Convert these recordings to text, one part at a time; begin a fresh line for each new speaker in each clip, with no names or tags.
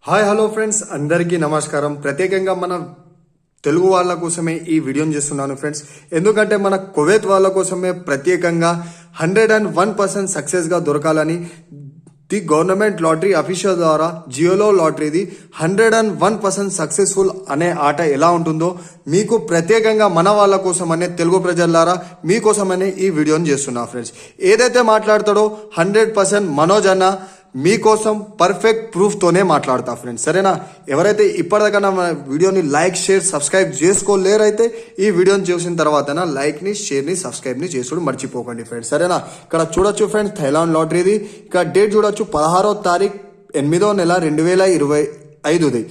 Hi hello friends, అందరికీ నమస్కారం. ప్రత్యేకంగా మన తెలుగు వాళ్ళ కోసమే ఈ వీడియోని చేస్తున్నాను ఫ్రెండ్స్. ఎందుకంటే మన కువైత్ వాళ్ళ కోసమే ప్రత్యేకంగా 101% సక్సెస్గా దొరకాలని ది గవర్నమెంట్ లాటరీ అఫీషియల్ ద్వారా జియోలో లాటరీది 101% సక్సెస్ఫుల్ అనే ఆట ఎలా ఉంటుందో మీకు ప్రత్యేకంగా మన వాళ్ళ కోసమనే తెలుగు ప్రజలారా మీకోసమనే ఈ వీడియోని చేస్తున్నా ఫ్రెండ్స్. ఏదైతే మాట్లాడతాడో 100% మనోజ్ అన్న మీకోసం పర్ఫెక్ట్ ప్రూఫ్తోనే మాట్లాడతా ఫ్రెండ్స్, సరేనా? ఎవరైతే ఇప్పటిదాకా నా వీడియోని లైక్, షేర్, సబ్స్క్రైబ్ చేసుకోలేరైతే ఈ వీడియోని చూసిన తర్వాత లైక్ని, షేర్ని, సబ్స్క్రైబ్ని చేసుడు మర్చిపోకండి ఫ్రెండ్స్, సరేనా? ఇక్కడ చూడొచ్చు ఫ్రెండ్స్, థైలాండ్ లాటరీది ఇక్కడ డేట్ చూడొచ్చు 16వ తారీఖు 8వ నెల 2025,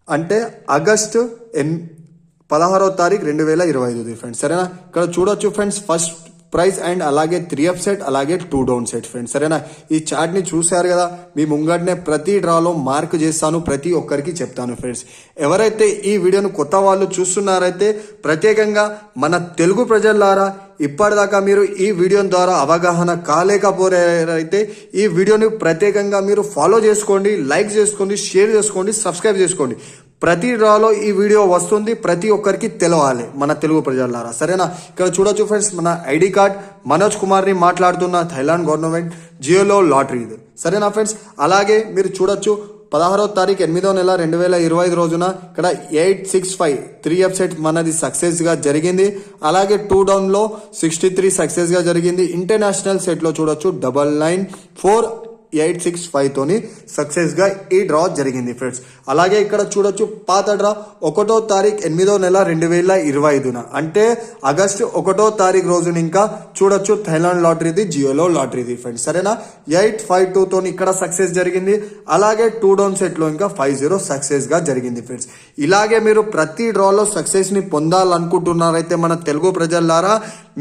అంటే ఆగస్టు 16వ తారీఖు 2025 ఫ్రెండ్స్, సరేనా? ఇక్కడ చూడొచ్చు ఫ్రెండ్స్, ఫస్ట్ ప్రైజ్ అండ్ అలాగే 3 అప్ సెట్ అలాగే 2 డౌన్ సెట్ ఫ్రెండ్స్, సరేనా? ఈ చార్ట్ ని చూశారు కదా, మీ ముంగటనే ప్రతి డ్రాలో మార్క్ చేస్తాను, ప్రతి ఒక్కరికి చెప్తాను ఫ్రెండ్స్. ఎవరైతే ఈ వీడియోను కొత్త వాళ్ళు చూస్తున్నారైతే ప్రత్యేకంగా మన తెలుగు ప్రజలారా ఇప్పటిదాకా మీరు ఈ వీడియో ద్వారా అవగాహన కాలేకపోయారైతే ఈ వీడియోని ప్రత్యేకంగా మీరు ఫాలో చేసుకోండి, లైక్ చేసుకోండి, షేర్ చేసుకోండి, సబ్స్క్రైబ్ చేసుకోండి. ప్రతి డ్రాలో ఈ వీడియో వస్తుంది, ప్రతి ఒక్కరికి తెలవాలి మన తెలుగు ప్రజలారా, సరేనా? ఇక్కడ చూడొచ్చు ఫ్రెండ్స్, మన ఐడి కార్డ్ మనోజ్ కుమార్ని మాట్లాడుతున్న థైలాండ్ గవర్నమెంట్ జియోలో లాటరీ ఇది, సరేనా ఫ్రెండ్స్? అలాగే మీరు చూడొచ్చు 16వ తారీఖు 8వ నెల 2025 రోజున ఇక్కడ 865 3 అప్ సెట్ మనది సక్సెస్ గా జరిగింది. అలాగే 2 డౌన్ లో 63 సక్సెస్ గా జరిగింది. ఇంటర్నేషనల్ సెట్ లో చూడొచ్చు 994,865 తోని సక్సెస్ గా ఈ డ్రా జరిగింది ఫ్రెండ్స్. అలాగే ఇక్కడ చూడొచ్చు పాత డ్రా 1వ తారీఖు 8వ నెల 2025, అంటే ఆగస్టు 1వ తారీఖు రోజున ఇంకా చూడొచ్చు థైలాండ్ లాటరీది జియోలో లాటరీది ఫ్రెండ్స్, సరేనా? 852 తోని ఇక్కడ సక్సెస్ జరిగింది. అలాగే 2 డౌన్ సెట్ లో ఇంకా 50 సక్సెస్ గా జరిగింది ఫ్రెండ్స్. ఇలాగే మీరు ప్రతి డ్రాలో సక్సెస్ ని పొందాలనుకుంటున్నారైతే మన తెలుగు ప్రజలారా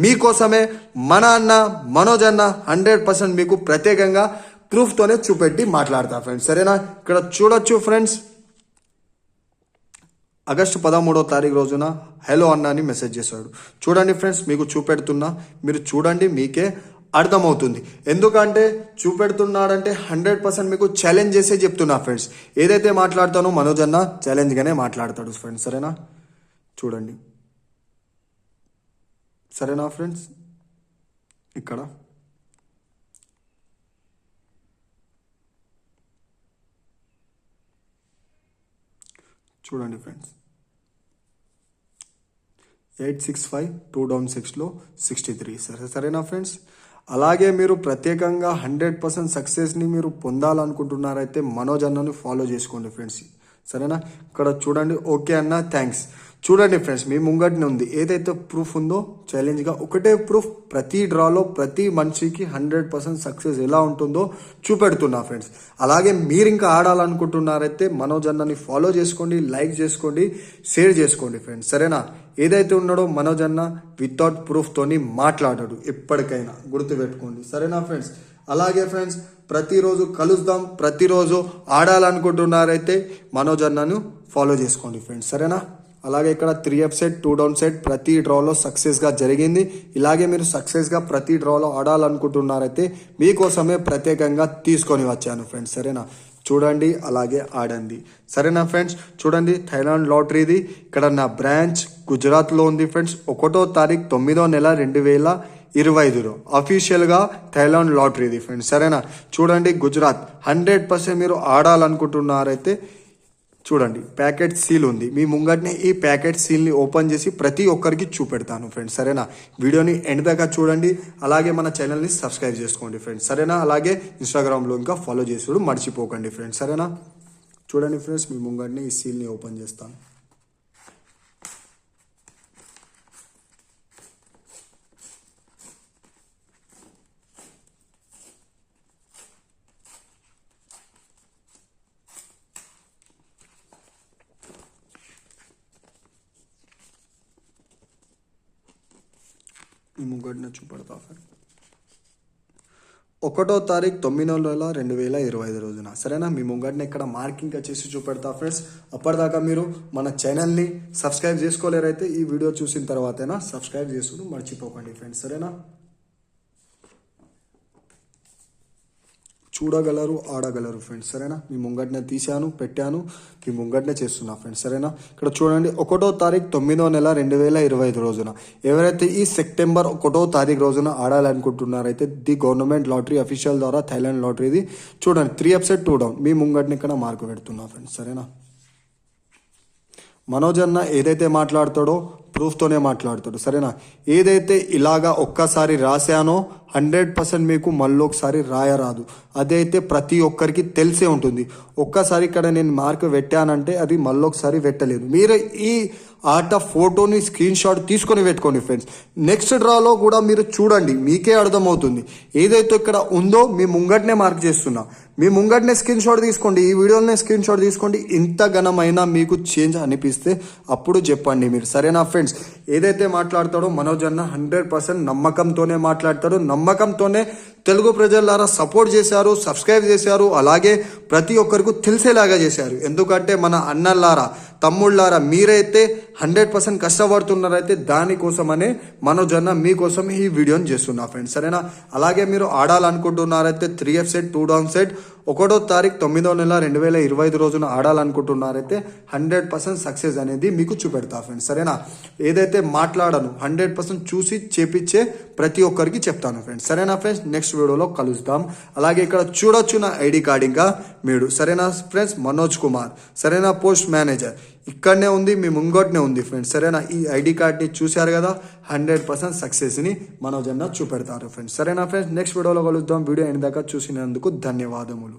మీకోసమే మన అన్న మనోజ్ అన్న 100% మీకు ప్రత్యేకంగా ప్రూఫ్తోనే చూపెట్టి మాట్లాడతా ఫ్రెండ్స్, సరేనా? ఇక్కడ చూడొచ్చు ఫ్రెండ్స్, ఆగస్టు 13వ తారీఖు రోజున హలో అన్న అని మెసేజ్ చేశాడు. చూడండి ఫ్రెండ్స్, మీకు చూపెడుతున్నా, మీరు చూడండి, మీకే అర్థమవుతుంది. ఎందుకంటే చూపెడుతున్నాడంటే 100% మీకు ఛాలెంజ్ చేసే చెప్తున్నా ఫ్రెండ్స్. ఏదైతే మాట్లాడతానో మనోజ్ అన్న ఛాలెంజ్గానే మాట్లాడతాడు ఫ్రెండ్స్, సరేనా? చూడండి, సరేనా ఫ్రెండ్స్? ఇక్కడ చూడండి ఫ్రెండ్స్, 865 2 డౌన్ 6లో 63, సరేనా ఫ్రెండ్స్? అలాగే మీరు ప్రత్యేకంగా 100% సక్సెస్ని మీరు పొందాలనుకుంటున్నారైతే మనోజ్ అన్నని ఫాలో చేసుకోండి ఫ్రెండ్స్, సరేనా? ఇక్కడ చూడండి, ఓకే అన్న, థ్యాంక్స్. చూడండి ఫ్రెండ్స్, మీ ముంగటినే ఉంది ఏదైతే ప్రూఫ్ ఉందో ఛాలెంజ్గా ఒకటే ప్రూఫ్. ప్రతి డ్రాలో ప్రతి మనిషికి 100% సక్సెస్ ఎలా ఉంటుందో చూపెడుతున్నా ఫ్రెండ్స్. అలాగే మీరు ఇంకా ఆడాలనుకుంటున్నారైతే మనోజ్ అన్నని ఫాలో చేసుకోండి, లైక్ చేసుకోండి, షేర్ చేసుకోండి ఫ్రెండ్స్, సరేనా? ఏదైతే ఉన్నాడో మనోజ్ అన్న వితౌట్ ప్రూఫ్తోని మాట్లాడాడు, ఎప్పటికైనా గుర్తుపెట్టుకోండి, సరేనా ఫ్రెండ్స్? అలాగే ఫ్రెండ్స్, ప్రతిరోజు కలుద్దాం, ప్రతిరోజు ఆడాలనుకుంటున్నారైతే మనోజ్ అన్నను ఫాలో చేసుకోండి ఫ్రెండ్స్, సరేనా? అలాగే ఇక్కడ 3 అప్ సెట్ 2 డౌన్ సెట్ ప్రతి డ్రాలో సక్సెస్గా జరిగింది. ఇలాగే మీరు సక్సెస్గా ప్రతి డ్రాలో ఆడాలనుకుంటున్నారైతే మీకోసమే ప్రత్యేకంగా తీసుకొని వచ్చాను ఫ్రెండ్స్, సరేనా? చూడండి, అలాగే ఆడండి, సరేనా ఫ్రెండ్స్? చూడండి, థైలాండ్ లాటరీది ఇక్కడ నా బ్రాంచ్ గుజరాత్లో ఉంది ఫ్రెండ్స్. 1వ తారీఖు 9వ నెల 2025 అఫీషియల్గా థైలాండ్ లాటరీది ఫ్రెండ్స్, సరేనా? చూడండి, గుజరాత్ 100% మీరు ఆడాలనుకుంటున్నారైతే చూడండి, ప్యాకెట్ సీల్ ఉంది మీ ముంగట్నే. ఈ ప్యాకెట్ సీల్ని ఓపెన్ చేసి ప్రతి ఒక్కరికి చూపెడతాను ఫ్రెండ్స్, సరేనా? వీడియోని ఎండ్ దాకా చూడండి. అలాగే మన ఛానల్ని సబ్స్క్రైబ్ చేసుకోండి ఫ్రెండ్స్, సరేనా? అలాగే ఇన్స్టాగ్రామ్లో ఇంకా ఫాలో చేసుడు మర్చిపోకండి ఫ్రెండ్స్, సరేనా? చూడండి ఫ్రెండ్స్, మీ ముంగట్నే ఈ సీల్ని ఓపెన్ చేస్తాను. ఈ ముంగడిన చూపెడతా ఫ్రెండ్. 1వ తారీఖు 9వ నెల 2025 రోజున, సరేనా? మీ ముంగడిని ఇక్కడ మార్కింగ్ వచ్చేసి చూపెడతా ఫ్రెండ్స్. అప్పటిదాకా మీరు మన ఛానల్ని సబ్స్క్రైబ్ చేసుకోలేరైతే ఈ వీడియో చూసిన తర్వాతైనా సబ్స్క్రైబ్ చేసుకుని మర్చిపోకండి ఫ్రెండ్స్, సరేనా? చూడగలరు, ఆడగలరు ఫ్రెండ్స్. సరేనా, మీ ముంగటనే తీశాను, పెట్టాను, మీ ముంగటనే చేస్తున్నా ఫ్రెండ్స్. సరేనా, ఇక్కడ చూడండి 1వ తారీఖు 9వ నెల 2025 రోజున ఎవరైతే ఈ సెప్టెంబర్ 1వ తారీఖు రోజున ఆడాలనుకుంటున్నారైతే ది గవర్నమెంట్ లాటరీ అఫీషియల్ ద్వారా థైలాండ్ లాటరీది చూడండి 3 అప్సెట్ 2 డౌన్ మీ ముంగటని ఇక్కడ మార్కు పెడుతున్నా ఫ్రెండ్స్. సరేనా, మనోజ్ అన్న ఏదైతే మాట్లాడతాడో ప్రూఫ్తోనే మాట్లాడతాడు. సరేనా, ఏదైతే ఇలాగా ఒక్కసారి రాశానో 100% మీకు మళ్ళీ ఒకసారి రాయరాదు. అదైతే ప్రతి ఒక్కరికి తెలిసే ఉంటుంది. ఒక్కసారి ఇక్కడ నేను మార్క్ పెట్టానంటే అది మళ్ళీ ఒకసారి పెట్టలేదు. మీరు ఈ ఆట ఫోటోని స్క్రీన్ షాట్ తీసుకొని పెట్టుకోండి ఫ్రెండ్స్. నెక్స్ట్ డ్రాలో కూడా మీరు చూడండి, మీకే అర్థమవుతుంది. ఏదైతే ఇక్కడ ఉందో మీ ముంగటనే మార్క్ చేస్తున్నా, మీ ముంగటనే స్క్రీన్ షాట్ తీసుకోండి, ఈ వీడియోనే స్క్రీన్ షాట్ తీసుకోండి. ఇంత ఘనమైనా మీకు చేంజ్ అనిపిస్తే అప్పుడు చెప్పండి మీరు. సరేనా ఫ్రెండ్స్, ఏదైతే మాట్లాడతాడో మనోజ్ అన్న 100% నమ్మకంతోనే మాట్లాడతాడు. నమ్మకంతోనే తెలుగు ప్రజలారా సపోర్ట్ చేశారు, సబ్స్క్రైబ్ చేశారు, అలాగే ప్రతి ఒక్కరికి తెలిసేలాగా చేశారు. ఎందుకంటే మన అన్నలారా, తమ్ముళ్ళారా, మీరైతే 100% కష్టపడుతున్నారైతే దానికోసమనే మనోజ్ అన్న మీకోసం ఈ వీడియోని చేస్తున్నా ఫ్రెండ్స్. సరేనా, అలాగే మీరు ఆడాలనుకుంటున్నారైతే 3 అప్సెట్ 2 డౌన్ సెట్ 1వ తారీఖు 9వ నెల 2025 రోజున ఆడాలనుకుంటున్నారైతే 100% సక్సెస్ అనేది మీకు చూపెడతా ఫ్రెండ్స్. సరేనా, ఏదైతే మాట్లాడను 100% చూసి చేపించే ప్రతి ఒక్కరికి చెప్తాను ఫ్రెండ్స్. సరేనా ఫ్రెండ్స్, నెక్స్ట్ వీడియోలో కలుస్తాం. అలాగే ఇక్కడ చూడొచ్చు నా ఐడి కార్డ్ ఇంకా మీరు. సరేనా ఫ్రెండ్స్, మనోజ్ కుమార్. సరేనా, పోస్ట్ మేనేజర్ ఇక్కడనే ఉంది, మీ ముంగోటనే ఉంది ఫ్రెండ్స్. సరేనా, ఈ ఐడి కార్డ్ని చూశారు కదా, 100% సక్సెస్ని మనోజ్ అన్న చూపెడతారు ఫ్రెండ్స్. సరేనా ఫ్రెండ్స్, నెక్స్ట్ వీడియోలో కలుద్దాం. వీడియో అయిన దాకా చూసినందుకు ధన్యవాదములు.